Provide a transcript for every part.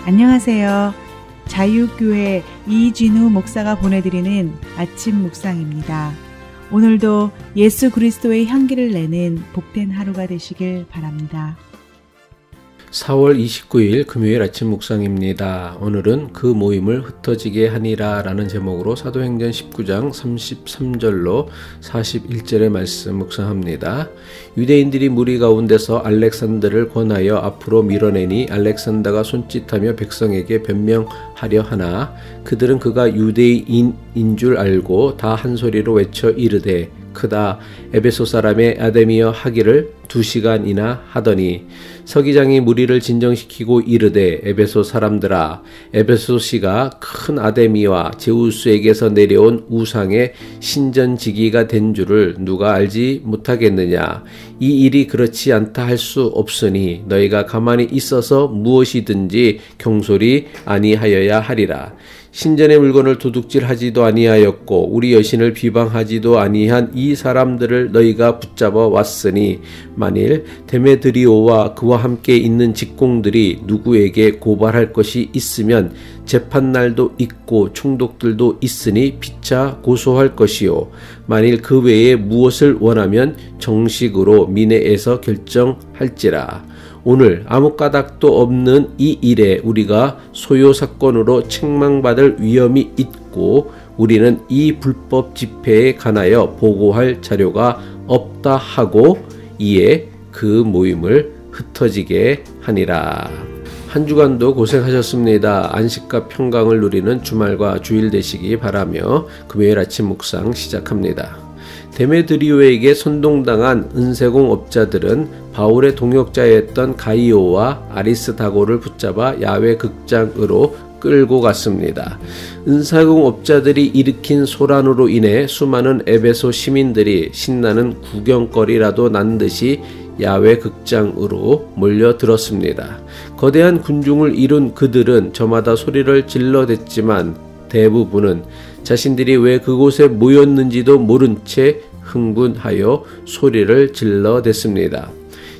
안녕하세요. 자유교회 이진우 목사가 보내드리는 아침 묵상입니다. 오늘도 예수 그리스도의 향기를 내는 복된 하루가 되시길 바랍니다. 4월 29일 금요일 아침 묵상입니다. 오늘은 그 모임을 흩어지게 하니라 라는 제목으로 사도행전 19장 33절로 41절의 말씀 묵상합니다. 유대인들이 무리 가운데서 알렉산더를 권하여 앞으로 밀어내니 알렉산더가 손짓하며 백성에게 변명하려 하나 그들은 그가 유대인인 줄 알고 다 한 소리로 외쳐 이르되 크다 에베소 사람의 아데미여 하기를 2시간이나 하더니 서기장이 무리를 진정시키고 이르되 에베소 사람들아 에베소시가 큰 아데미와 제우스에게서 내려온 우상의 신전지기가 된 줄을 누가 알지 못하겠느냐. 이 일이 그렇지 않다 할 수 없으니 너희가 가만히 있어서 무엇이든지 경솔히 아니하여야 하리라. 신전의 물건을 도둑질하지도 아니하였고 우리 여신을 비방하지도 아니한 이 사람들을 너희가 붙잡아 왔으니 만일 데메드리오와 그와 함께 있는 직공들이 누구에게 고발할 것이 있으면 재판날도 있고 총독들도 있으니 피차 고소할 것이요 만일 그 외에 무엇을 원하면 정식으로 민회에서 결정할지라. 오늘 아무 까닭도 없는 이 일에 우리가 소요 사건으로 책망받을 위험이 있고 우리는 이 불법 집회에 관하여 보고할 자료가 없다 하고 이에 그 모임을 흩어지게 하니라. 한 주간도 고생하셨습니다. 안식과 평강을 누리는 주말과 주일 되시기 바라며 금요일 아침 묵상 시작합니다. 데메드리오에게 선동당한 은세공 업자들은 바울의 동역자였던 가이오와 아리스다고를 붙잡아 야외 극장으로 끌고 갔습니다. 은사공 업자들이 일으킨 소란으로 인해 수많은 에베소 시민들이 신나는 구경거리라도 난 듯이 야외 극장으로 몰려들었습니다. 거대한 군중을 이룬 그들은 저마다 소리를 질러댔지만 대부분은 자신들이 왜 그곳에 모였는지도 모른 채 흥분하여 소리를 질러댔습니다.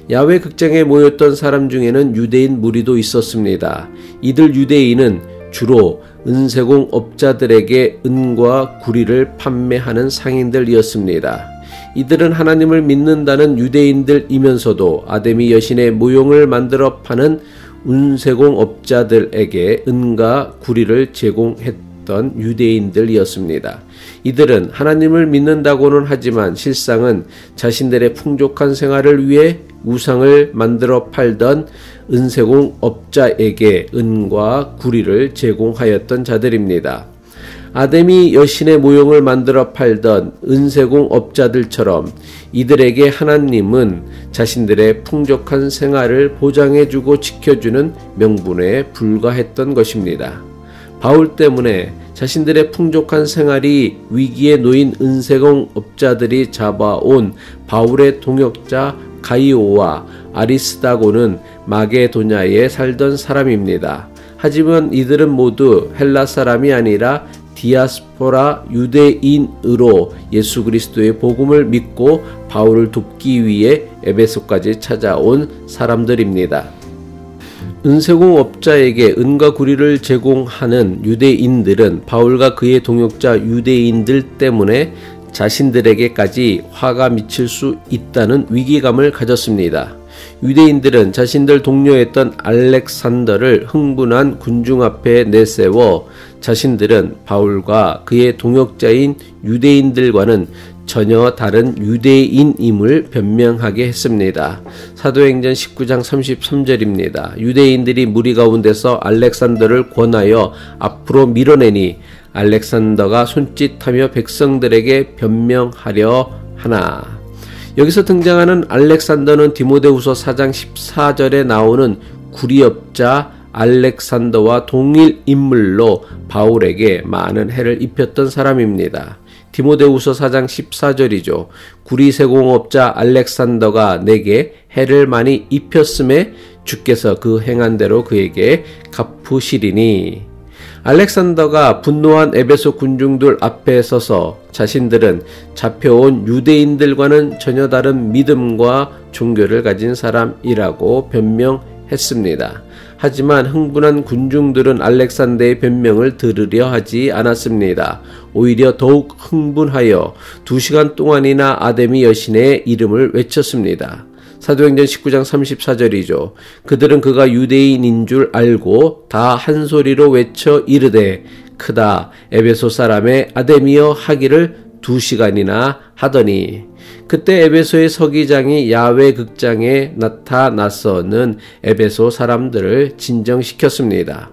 야외 극장에 모였던 사람 중에는 유대인 무리도 있었습니다. 이들 유대인은 주로 은세공 업자들에게 은과 구리를 판매하는 상인들이었습니다. 이들은 하나님을 믿는다는 유대인들이면서도 아데미 여신의 모형을 만들어 파는 은세공 업자들에게 은과 구리를 제공했던 유대인들이었습니다. 이들은 하나님을 믿는다고는 하지만 실상은 자신들의 풍족한 생활을 위해 우상을 만들어 팔던 은세공 업자에게 은과 구리를 제공하였던 자들입니다. 아데미 여신의 모형을 만들어 팔던 은세공 업자들처럼 이들에게 하나님은 자신들의 풍족한 생활을 보장해주고 지켜주는 명분에 불과했던 것입니다. 바울 때문에 자신들의 풍족한 생활이 위기에 놓인 은세공 업자들이 잡아온 바울의 동역자 가이오와 아리스다고는 마게도냐에 살던 사람입니다. 하지만 이들은 모두 헬라 사람이 아니라 디아스포라 유대인으로 예수 그리스도의 복음을 믿고 바울을 돕기 위해 에베소까지 찾아온 사람들입니다. 은세공 업자에게 은과 구리를 제공하는 유대인들은 바울과 그의 동역자 유대인들 때문에 자신들에게까지 화가 미칠 수 있다는 위기감을 가졌습니다. 유대인들은 자신들 동료였던 알렉산더를 흥분한 군중 앞에 내세워 자신들은 바울과 그의 동역자인 유대인들과는 전혀 다른 유대인임을 변명하게 했습니다. 사도행전 19장 33절입니다. 유대인들이 무리 가운데서 알렉산더를 권하여 앞으로 밀어내니 알렉산더가 손짓하며 백성들에게 변명하려 하나. 여기서 등장하는 알렉산더는 디모데후서 4장 14절에 나오는 구리업자 알렉산더와 동일 인물로 바울에게 많은 해를 입혔던 사람입니다. 디모데후서 4장 14절이죠. 구리세공업자 알렉산더가 내게 해를 많이 입혔음에 주께서 그 행한 대로 그에게 갚으시리니. 알렉산더가 분노한 에베소 군중들 앞에 서서 자신들은 잡혀온 유대인들과는 전혀 다른 믿음과 종교를 가진 사람이라고 변명했습니다. 하지만 흥분한 군중들은 알렉산더의 변명을 들으려 하지 않았습니다. 오히려 더욱 흥분하여 2시간 동안이나 아데미 여신의 이름을 외쳤습니다. 사도행전 19장 34절이죠. 그들은 그가 유대인인 줄 알고 다 한 소리로 외쳐 이르되 크다 에베소 사람의 아데미여 하기를 2시간이나 하더니 그때 에베소의 서기장이 야훼 극장에 나타나서는 에베소 사람들을 진정시켰습니다.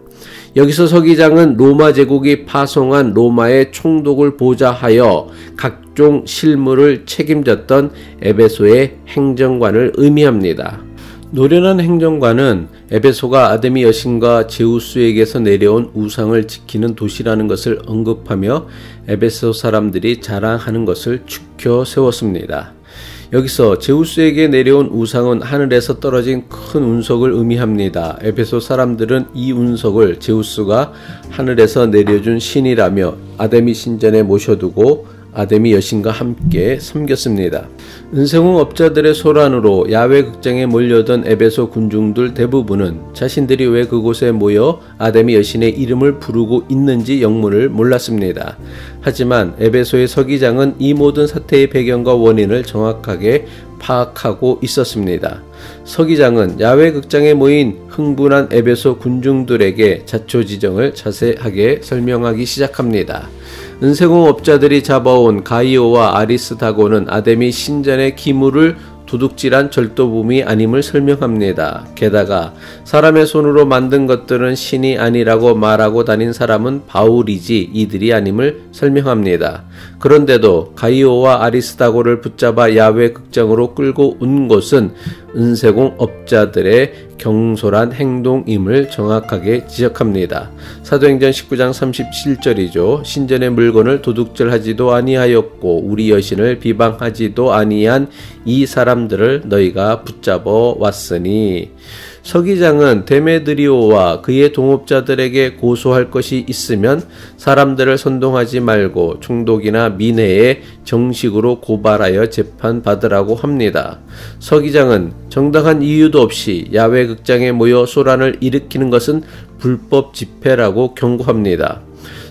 여기서 서기장은 로마 제국이 파송한 로마의 총독을 보좌하여 각종 실무를 책임졌던 에베소의 행정관을 의미합니다. 노련한 행정관은 에베소가 아데미 여신과 제우스에게서 내려온 우상을 지키는 도시라는 것을 언급하며 에베소 사람들이 자랑하는 것을 추켜 세웠습니다. 여기서 제우스에게 내려온 우상은 하늘에서 떨어진 큰 운석을 의미합니다. 에베소 사람들은 이 운석을 제우스가 하늘에서 내려준 신이라며 아데미 신전에 모셔두고 아데미 여신과 함께 섬겼습니다. 은세공 업자들의 소란으로 야훼 극장에 몰려든 에베소 군중들 대부분은 자신들이 왜 그곳에 모여 아데미 여신의 이름을 부르고 있는지 영문을 몰랐습니다. 하지만 에베소의 서기장은 이 모든 사태의 배경과 원인을 정확하게 파악하고 있었습니다. 서기장은 야훼 극장에 모인 흥분한 에베소 군중들에게 자초지정을 자세하게 설명하기 시작합니다. 은세공 업자들이 잡아온 가이오와 아리스다고는 아데미 신전의 기물을 도둑질한 절도범이 아님을 설명합니다. 게다가 사람의 손으로 만든 것들은 신이 아니라고 말하고 다닌 사람은 바울이지 이들이 아님을 설명합니다. 그런데도 가이오와 아리스다고를 붙잡아 야훼 극장으로 끌고 온 것은 은세공 업자들의 경솔한 행동임을 정확하게 지적합니다. 사도행전 19장 37절이죠. 신전의 물건을 도둑질하지도 아니하였고 우리 여신을 비방하지도 아니한 이 사람들을 너희가 붙잡아 왔으니 서기장은 데메드리오와 그의 동업자들에게 고소할 것이 있으면 사람들을 선동하지 말고 총독이나 민회에 정식으로 고발하여 재판받으라고 합니다. 서기장은 정당한 이유도 없이 야훼 극장에 모여 소란을 일으키는 것은 불법 집회라고 경고합니다.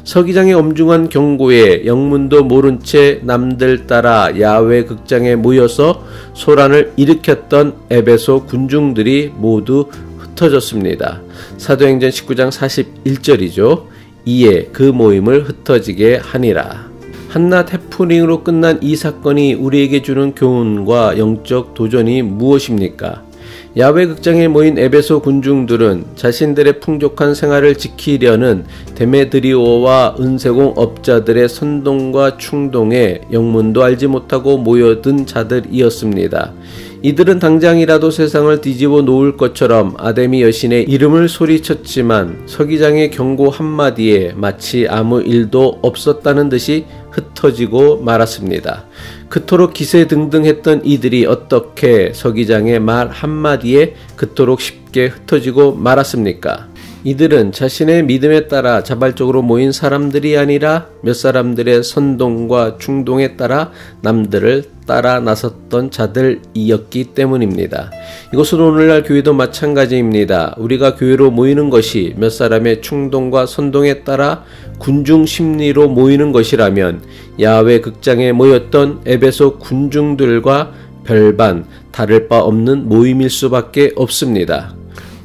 서기장의 엄중한 경고에 영문도 모른 채 남들 따라 야훼 극장에 모여서 소란을 일으켰던 에베소 군중들이 모두 흩어졌습니다. 사도행전 19장 41절이죠. 이에 그 모임을 흩어지게 하니라. 한낱 해프닝으로 끝난 이 사건이 우리에게 주는 교훈과 영적 도전이 무엇입니까? 야훼 극장에 모인 에베소 군중들은 자신들의 풍족한 생활을 지키려는 데메드리오와 은세공 업자들의 선동과 충동에 영문도 알지 못하고 모여든 자들이었습니다. 이들은 당장이라도 세상을 뒤집어 놓을 것처럼 아데미 여신의 이름을 소리쳤지만 서기장의 경고 한마디에 마치 아무 일도 없었다는 듯이 흩어지고 말았습니다. 그토록 기세등등했던 이들이 어떻게 서기장의 말 한마디에 그토록 쉽게 흩어지고 말았습니까? 이들은 자신의 믿음에 따라 자발적으로 모인 사람들이 아니라 몇 사람들의 선동과 충동에 따라 남들을 따라 나섰던 자들이었기 때문입니다. 이것은 오늘날 교회도 마찬가지입니다. 우리가 교회로 모이는 것이 몇 사람의 충동과 선동에 따라 군중 심리로 모이는 것이라면 야훼 극장에 모였던 에베소 군중들과 별반 다를 바 없는 모임일 수밖에 없습니다.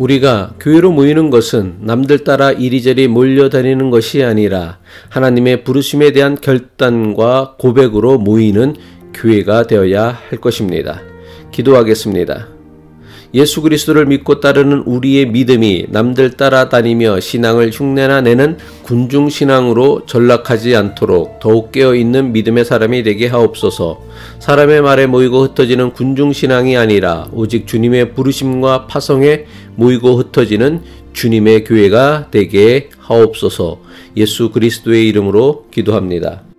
우리가 교회로 모이는 것은 남들 따라 이리저리 몰려다니는 것이 아니라 하나님의 부르심에 대한 결단과 고백으로 모이는 교회가 되어야 할 것입니다. 기도하겠습니다. 예수 그리스도를 믿고 따르는 우리의 믿음이 남들 따라다니며 신앙을 흉내나 내는 군중신앙으로 전락하지 않도록 더욱 깨어있는 믿음의 사람이 되게 하옵소서. 사람의 말에 모이고 흩어지는 군중신앙이 아니라 오직 주님의 부르심과 파송에 모이고 흩어지는 주님의 교회가 되게 하옵소서. 예수 그리스도의 이름으로 기도합니다.